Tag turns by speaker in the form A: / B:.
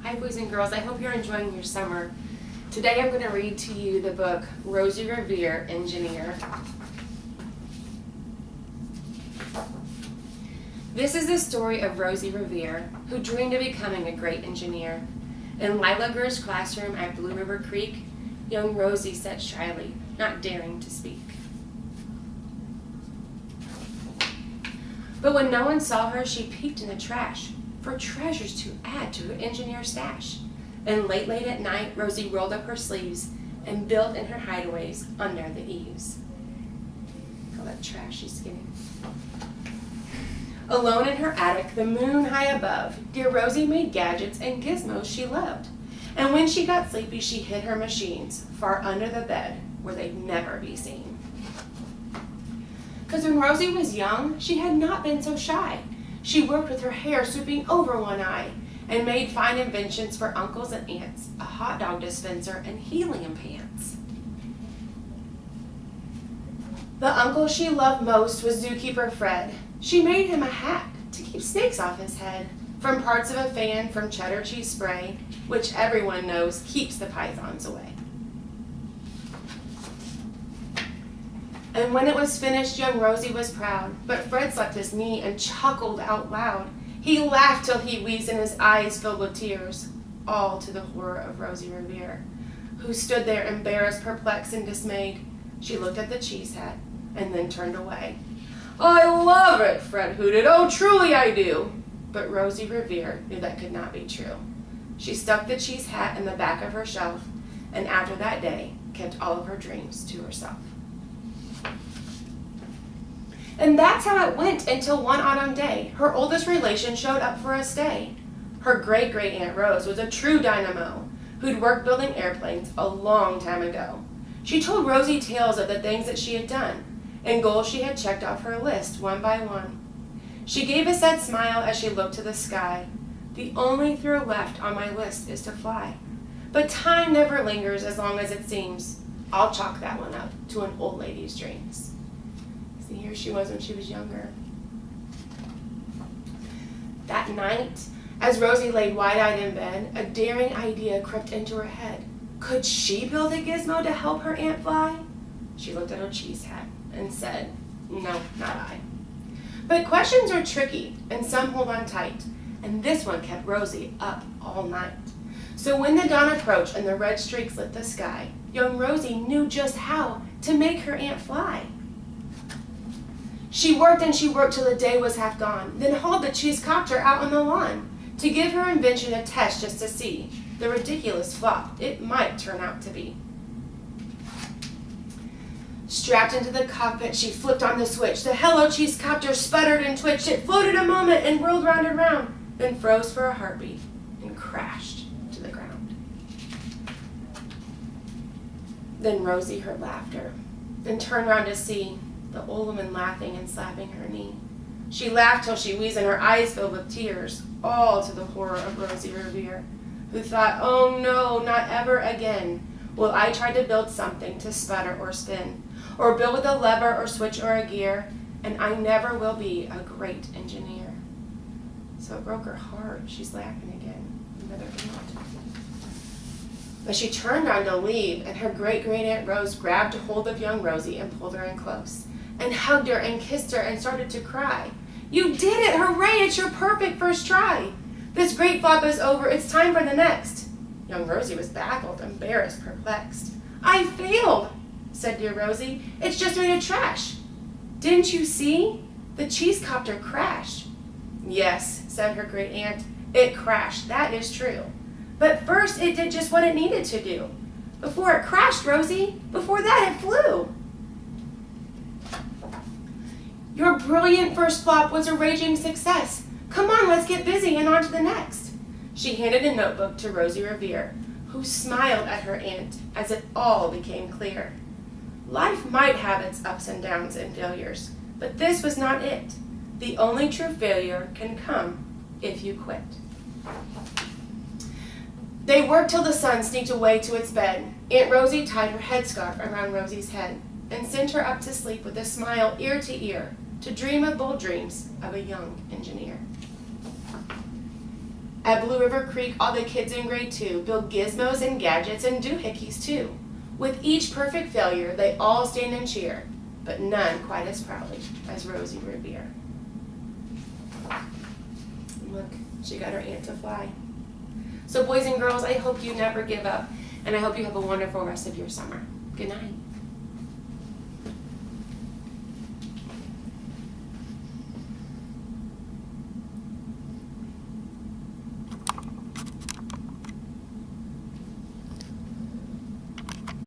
A: Hi boys and girls, I hope you're enjoying your summer. Today I'm going to read to you the book Rosie Revere, Engineer. This is the story of Rosie Revere, who dreamed of becoming a great engineer. In Lila Gurr's classroom at Blue River Creek, young Rosie sat shyly, not daring to speak. But when no one saw her, she peeked in the trash for treasures to add to her engineer stash. And late at night, Rosie rolled up her sleeves and built in her hideaways under the eaves. All that trash she's getting. Alone in her attic, the moon high above, dear Rosie made gadgets and gizmos she loved. And when she got sleepy, she hid her machines far under the bed where they'd never be seen. 'Cause when Rosie was young, she had not been so shy. She worked with her hair swooping over one eye and made fine inventions for uncles and aunts, a hot dog dispenser and helium pants. The uncle she loved most was zookeeper Fred. She made him a hat to keep snakes off his head, from parts of a fan from cheddar cheese spray, which everyone knows keeps the pythons away. And when it was finished, young Rosie was proud, but Fred slapped his knee and chuckled out loud. He laughed till he wheezed and his eyes filled with tears, all to the horror of Rosie Revere, who stood there embarrassed, perplexed, and dismayed. She looked at the cheese hat and then turned away. "I love it," Fred hooted. "Oh, truly I do." But Rosie Revere knew that could not be true. She stuck the cheese hat in the back of her shelf, and after that day, kept all of her dreams to herself. And that's how it went until one autumn day, her oldest relation showed up for a stay. Her great-great-aunt Rose was a true dynamo who'd worked building airplanes a long time ago. She told Rosie tales of the things that she had done and goals she had checked off her list one by one. She gave a sad smile as she looked to the sky. "The only thrill left on my list is to fly. But time never lingers as long as it seems. I'll chalk that one up to an old lady's dreams." See, here she was when she was younger. That night, as Rosie laid wide-eyed in bed, a daring idea crept into her head. Could she build a gizmo to help her aunt fly? She looked at her cheese hat and said, "No, not I." But questions are tricky, and some hold on tight, and this one kept Rosie up all night. So when the dawn approached and the red streaks lit the sky, young Rosie knew just how to make her aunt fly. She worked and she worked till the day was half gone, then hauled the cheese copter out on the lawn to give her invention a test just to see the ridiculous flop it might turn out to be. Strapped into the cockpit, she flipped on the switch. The Hello Cheese copter sputtered and twitched. It floated a moment and whirled round and round, then froze for a heartbeat and crashed to the ground. Then Rosie heard laughter, then turned round to see the old woman laughing and slapping her knee. She laughed till she wheezed and her eyes filled with tears, all to the horror of Rosie Revere, who thought, "Oh no, not ever again will I try to build something to sputter or spin, or build with a lever or switch or a gear, and I never will be a great engineer." So it broke her heart. She's laughing again. Another aunt. But she turned around to leave, and her great-great-aunt Rose grabbed hold of young Rosie and pulled her in close, and hugged her and kissed her and started to cry. "You did it! Hooray! It's your perfect first try! This great flop is over. It's time for the next." Young Rosie was baffled, embarrassed, perplexed. "I failed," said dear Rosie. "It's just made of trash. Didn't you see? The cheese copter crashed." "Yes," said her great aunt, "it crashed. That is true. But first it did just what it needed to do. Before it crashed, Rosie, before that it flew." "Your brilliant first flop was a raging success. Come on, let's get busy and on to the next." She handed a notebook to Rosie Revere, who smiled at her aunt as it all became clear. Life might have its ups and downs and failures, but this was not it. The only true failure can come if you quit. They worked till the sun sneaked away to its bed. Aunt Rosie tied her headscarf around Rosie's head and sent her up to sleep with a smile ear to ear, to dream of bold dreams of a young engineer. At Blue River Creek, all the kids in grade 2 build gizmos and gadgets and doohickeys too. With each perfect failure, they all stand and cheer, but none quite as proudly as Rosie Revere. Look, she got her aunt to fly. So boys and girls, I hope you never give up, and I hope you have a wonderful rest of your summer. Good night.